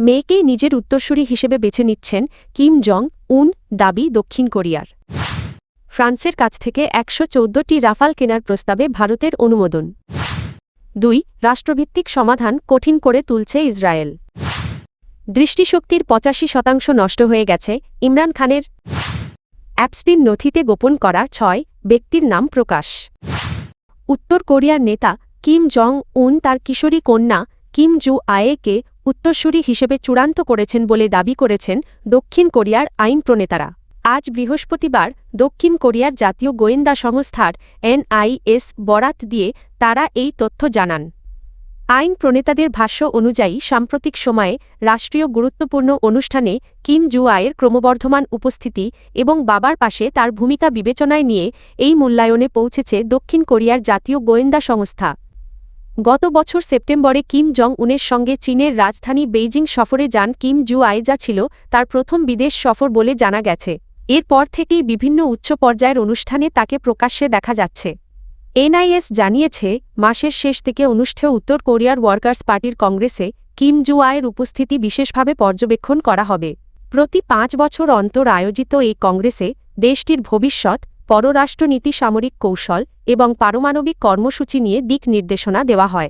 মেয়েকেই নিজের উত্তরসূরি হিসেবে বেছে নিচ্ছেন কিম জং উন, দাবি দক্ষিণ কোরিয়ার। ফ্রান্সের কাছ থেকে ১১৪টি রাফাল কেনার প্রস্তাবে ভারতের অনুমোদন। ২. রাষ্ট্রভিত্তিক সমাধান কঠিন করে তুলছে ইসরায়েল। দৃষ্টিশক্তির ৮৫% নষ্ট হয়ে গেছে ইমরান খানের। অ্যাপস্টিন নথিতে গোপন করা ৬ ব্যক্তির নাম প্রকাশ। উত্তর কোরিয়ার নেতা কিম জং উন তার কিশোরী কন্যা কিম জু আয়েকে উত্তরসূরি হিসেবে চূড়ান্ত করেছেন বলে দাবি করেছেন দক্ষিণ কোরিয়ার আইন প্রণেতারা। আজ বৃহস্পতিবার দক্ষিণ কোরিয়ার জাতীয় গোয়েন্দা সংস্থার NIS বরাত দিয়ে তারা এই তথ্য জানান। আইন প্রণেতাদের ভাষ্য অনুযায়ী সাম্প্রতিক সময়ে রাষ্ট্রীয় গুরুত্বপূর্ণ অনুষ্ঠানে কিম জু আয়ের ক্রমবর্ধমান উপস্থিতি এবং বাবার পাশে তার ভূমিকা বিবেচনায় নিয়ে এই মূল্যায়নে পৌঁছেছে দক্ষিণ কোরিয়ার জাতীয় গোয়েন্দা সংস্থা। গত বছর সেপ্টেম্বরে কিম জং উনের সঙ্গে চীনের রাজধানী বেইজিং সফরে যান কিম জু আই, যা ছিল তার প্রথম বিদেশ সফর বলে জানা গেছে। এরপর থেকেই বিভিন্ন উচ্চ পর্যায়ের অনুষ্ঠানে তাকে প্রকাশ্যে দেখা যাচ্ছে। NIS জানিয়েছে, মাসের শেষ থেকে অনুষ্ঠেয় উত্তর কোরিয়ার ওয়ার্কার্স পার্টির কংগ্রেসে কিম জু আয়ের উপস্থিতি বিশেষভাবে পর্যবেক্ষণ করা হবে। প্রতি ৫ বছর অন্তর আয়োজিত এই কংগ্রেসে দেশটির ভবিষ্যৎ, পররাষ্ট্রনীতি, সামরিক কৌশল এবং পারমাণবিক কর্মসূচি নিয়ে দিক নির্দেশনা দেওয়া হয়।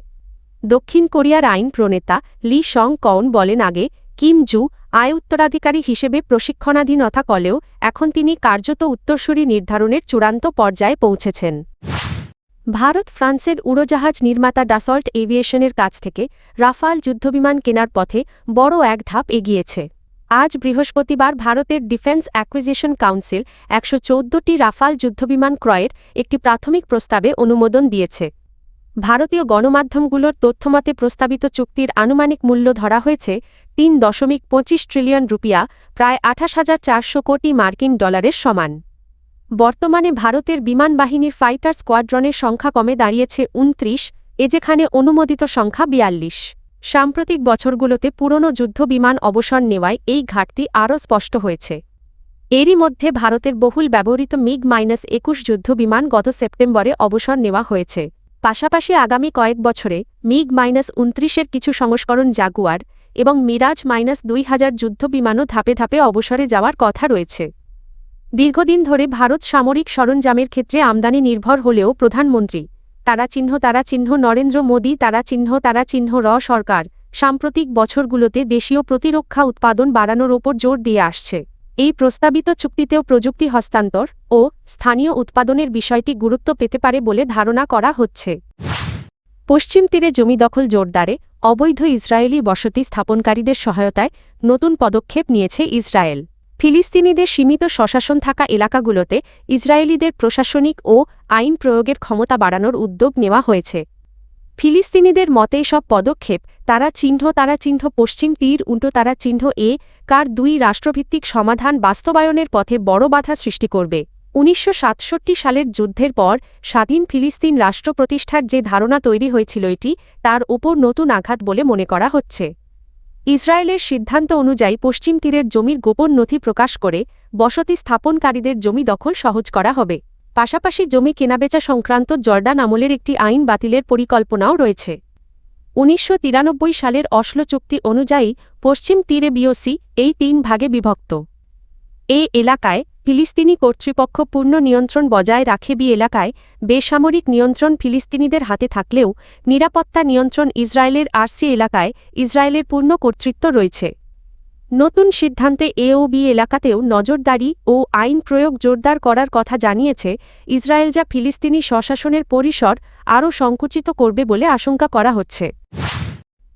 দক্ষিণ কোরিয়ার আইন প্রণেতা লি সং কউন বলেন, আগে কিম জু আয় উত্তরাধিকারী হিসেবে প্রশিক্ষণাধীনতা কলেও এখন তিনি কার্যত উত্তরসূরি নির্ধারণের চূড়ান্ত পর্যায়ে পৌঁছেছেন। ভারত ফ্রান্সের উড়োজাহাজ নির্মাতা ডাসল্ট এভিয়েশনের কাছ থেকে রাফাল যুদ্ধবিমান কেনার পথে বড় এক ধাপ এগিয়েছে। আজ বৃহস্পতিবার ভারতের ডিফেন্স অ্যাকুইজিশন কাউন্সিল ১১৪টি রাফাল যুদ্ধবিমান ক্রয়ের একটি প্রাথমিক প্রস্তাবে অনুমোদন দিয়েছে। ভারতীয় গণমাধ্যমগুলোর তথ্যমতে প্রস্তাবিত চুক্তির আনুমানিক মূল্য ধরা হয়েছে ৩.২৫ ট্রিলিয়ন রুপিয়া, প্রায় ২৮,৪০০ কোটি মার্কিন ডলারের সমান। বর্তমানে ভারতের বিমান বাহিনীর ফাইটার স্কোয়াড্রনের সংখ্যা কমে দাঁড়িয়েছে ২৯, যেখানে অনুমোদিত সংখ্যা ৪২। সাম্প্রতিক বছরগুলোতে পুরনো যুদ্ধবিমান অবসর নেওয়ায় এই ঘাটতি আরও স্পষ্ট হয়েছে। এরই মধ্যে ভারতের বহুল ব্যবহৃত MiG-21 যুদ্ধবিমান গত সেপ্টেম্বরে অবসর নেওয়া হয়েছে। পাশাপাশি আগামী কয়েক বছরে MiG-29-এর কিছু সংস্করণ জাগুয়ার এবং মিরাজ-2000 যুদ্ধবিমানও ধাপে ধাপে অবসরে যাওয়ার কথা রয়েছে। দীর্ঘদিন ধরে ভারত সামরিক সরঞ্জামের ক্ষেত্রে আমদানি নির্ভর হলেও প্রধানমন্ত্রী তারা চিহ্ন নরেন্দ্র মোদী তারা চিহ্ন সরকার সাম্প্রতিক বছরগুলোতে দেশীয় প্রতিরক্ষা উৎপাদন বাড়ানোর ওপর জোর দিয়ে আসছে। এই প্রস্তাবিত চুক্তিতেও প্রযুক্তি হস্তান্তর ও স্থানীয় উৎপাদনের বিষয়টি গুরুত্ব পেতে পারে বলে ধারণা করা হচ্ছে। পশ্চিম তীরে জমি দখল জোরদারে অবৈধ ইসরায়েলি বসতি স্থাপনকারীদের সহায়তায় নতুন পদক্ষেপ নিয়েছে ইসরায়েল। ফিলিস্তিনিদের সীমিত স্বশাসন থাকা এলাকাগুলোতে ইসরায়েলিদের প্রশাসনিক ও আইন প্রয়োগের ক্ষমতা বাড়ানোর উদ্যোগ নেওয়া হয়েছে। ফিলিস্তিনিদের মতে এসব পদক্ষেপ তারা চিহ্ন পশ্চিম তীর তারা চিহ্ন কার ২ রাষ্ট্রভিত্তিক সমাধান বাস্তবায়নের পথে বড় বাধা সৃষ্টি করবে। ১৯৬৭ সালের যুদ্ধের পর স্বাধীন ফিলিস্তিন রাষ্ট্র প্রতিষ্ঠার যে ধারণা তৈরি হয়েছিল, এটি তার ওপর নতুন আঘাত বলে মনে করা হচ্ছে। ইসরায়েলের সিদ্ধান্ত অনুযায়ী পশ্চিম তীরের জমির গোপন নথি প্রকাশ করে বসতি স্থাপনকারীদের জমি দখল সহজ করা হবে। পাশাপাশি জমি কেনাবেচা সংক্রান্ত জর্ডান আমলের একটি আইন বাতিলের পরিকল্পনাও রয়েছে। ১৯৯৩ সালের অসলো চুক্তি অনুযায়ী পশ্চিম তীরে BOC এই ৩ ভাগে বিভক্ত। এই এলাকায় ফিলিস্তিনি কর্তৃপক্ষ পূর্ণ নিয়ন্ত্রণ বজায় রাখে। বি এলাকায় বেসামরিক নিয়ন্ত্রণ ফিলিস্তিনিদের হাতে থাকলেও নিরাপত্তা নিয়ন্ত্রণ ইসরায়েলের। RC এলাকায় ইসরায়েলের পূর্ণ কর্তৃত্ব রয়েছে। নতুন সিদ্ধান্তে A ও B এলাকাতেও নজরদারি ও আইন প্রয়োগ জোরদার করার কথা জানিয়েছে ইসরায়েল, যা ফিলিস্তিনি স্বশাসনের পরিসর আরও সংকুচিত করবে বলে আশঙ্কা করা হচ্ছে।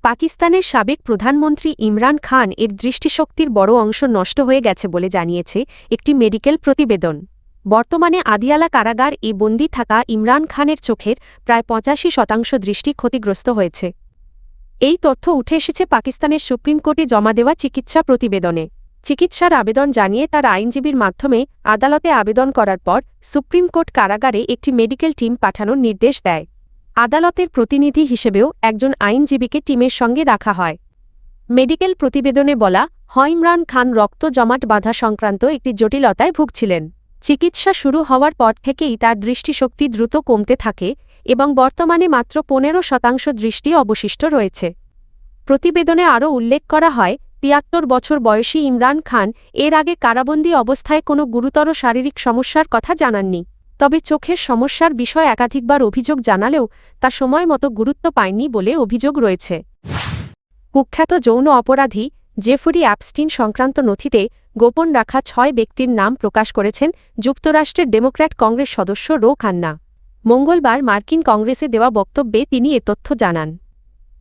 পাকিস্তানের সাবেক প্রধানমন্ত্রী ইমরান খান এর দৃষ্টিশক্তির বড় অংশ নষ্ট হয়ে গেছে বলে জানিয়েছে একটি মেডিকেল প্রতিবেদন। বর্তমানে আদিয়ালা কারাগার বন্দী থাকা ইমরান খানের চোখের প্রায় ৮৫% দৃষ্টি ক্ষতিগ্রস্ত হয়েছে। এই তথ্য উঠে এসেছে পাকিস্তানের সুপ্রিম কোর্টে জমা দেওয়া চিকিৎসা প্রতিবেদনে। চিকিৎসার আবেদন জানিয়ে তার আইনজীবীর মাধ্যমে আদালতে আবেদন করার পর সুপ্রিম কোর্ট কারাগারে একটি মেডিকেল টিম পাঠানোর নির্দেশ দেয়। আদালতের প্রতিনিধি হিসেবেও একজন আইনজীবীকে টিমের সঙ্গে রাখা হয়। মেডিকেল প্রতিবেদনে বলা হয়, ইমরান খান রক্ত জমাট বাঁধা সংক্রান্ত একটি জটিলতায় ভুগছিলেন। চিকিৎসা শুরু হওয়ার পর থেকেই তার দৃষ্টিশক্তি দ্রুত কমতে থাকে এবং বর্তমানে মাত্র 15% দৃষ্টি অবশিষ্ট রয়েছে। প্রতিবেদনে আরও উল্লেখ করা হয়, ৭৩ বছর বয়সী ইমরান খান এর আগে কারাবন্দী অবস্থায় কোনো গুরুতর শারীরিক সমস্যার কথা জানাননি। তবে চোখের সমস্যার বিষয়ে একাধিকবার অভিযোগ জানালেও তা সময় মতো গুরুত্ব পায়নি বলে অভিযোগ রয়েছে। কুখ্যাত যৌন অপরাধী জেফরি অ্যাপস্টিন সংক্রান্ত নথিতে গোপন রাখা ৬ ব্যক্তির নাম প্রকাশ করেছেন যুক্তরাষ্ট্রের ডেমোক্র্যাট কংগ্রেস সদস্য রো খান্না। মঙ্গলবার মার্কিন কংগ্রেসে দেওয়া বক্তব্যে তিনি এ তথ্য জানান।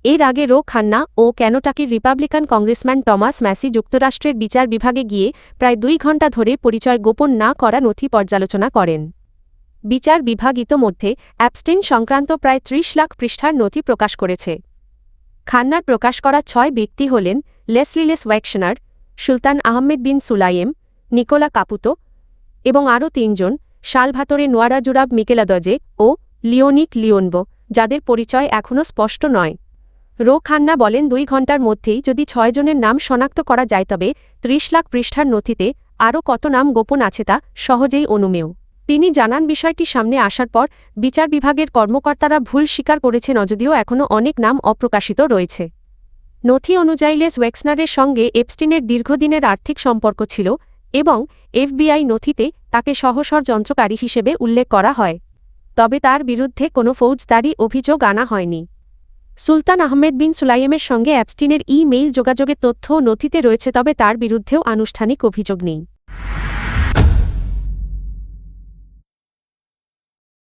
এর আগে রো খান্না ও কেনটাকির রিপাবলিকান কংগ্রেসম্যান টমাস ম্যাসি যুক্তরাষ্ট্রের বিচার বিভাগে গিয়ে প্রায় ২ ঘণ্টা ধরে পরিচয় গোপন না করা নথি পর্যালোচনা করেন। বিচার বিভাগ ইতোমধ্যে অ্যাপস্টিন সংক্রান্ত প্রায় ৩০ লাখ পৃষ্ঠার নথি প্রকাশ করেছে। খান্নার প্রকাশ করা ৬ ব্যক্তি হলেন লেসলি ওয়েকশনার, সুলতান আহমেদ বিন সুলাইম, নিকোলা কাপুতো এবং আরও ৩ জন সালভাতোরে নোয়ারাজুরাব মিকেলাদজে ও লিওনিক লিওনবো, যাদের পরিচয় এখনও স্পষ্ট নয়। রো খান্না বলেন ২ ঘণ্টার মধ্যেই যদি ৬ জনের নাম শনাক্ত করা যায় তবে ৩০ লাখ পৃষ্ঠার নথিতে আরও কত নাম গোপন আছে তা সহজেই অনুমেয়। তিনি জানান বিষয়টি সামনে আসার পর বিচার বিভাগের কর্মকর্তারা ভুল স্বীকার করেছেন যদিও এখনও অনেক নাম অপ্রকাশিত রয়েছে। নথি অনুযায়ী লেস ওয়েক্সনারের সঙ্গে এপস্টিনের দীর্ঘদিনের আর্থিক সম্পর্ক ছিল এবং এফবিআই নথিতে তাকে সহষড়যন্ত্রকারী হিসেবে উল্লেখ করা হয়। তবে তার বিরুদ্ধে কোনো ফৌজদারি অভিযোগ আনা হয়নি। সুলতান আহমেদ বিন সুলাইমের সঙ্গে অ্যাপস্টিনের ই-মেইল যোগাযোগের তথ্য নথিতে রয়েছে, তবে তার বিরুদ্ধেও আনুষ্ঠানিক অভিযোগ নেই।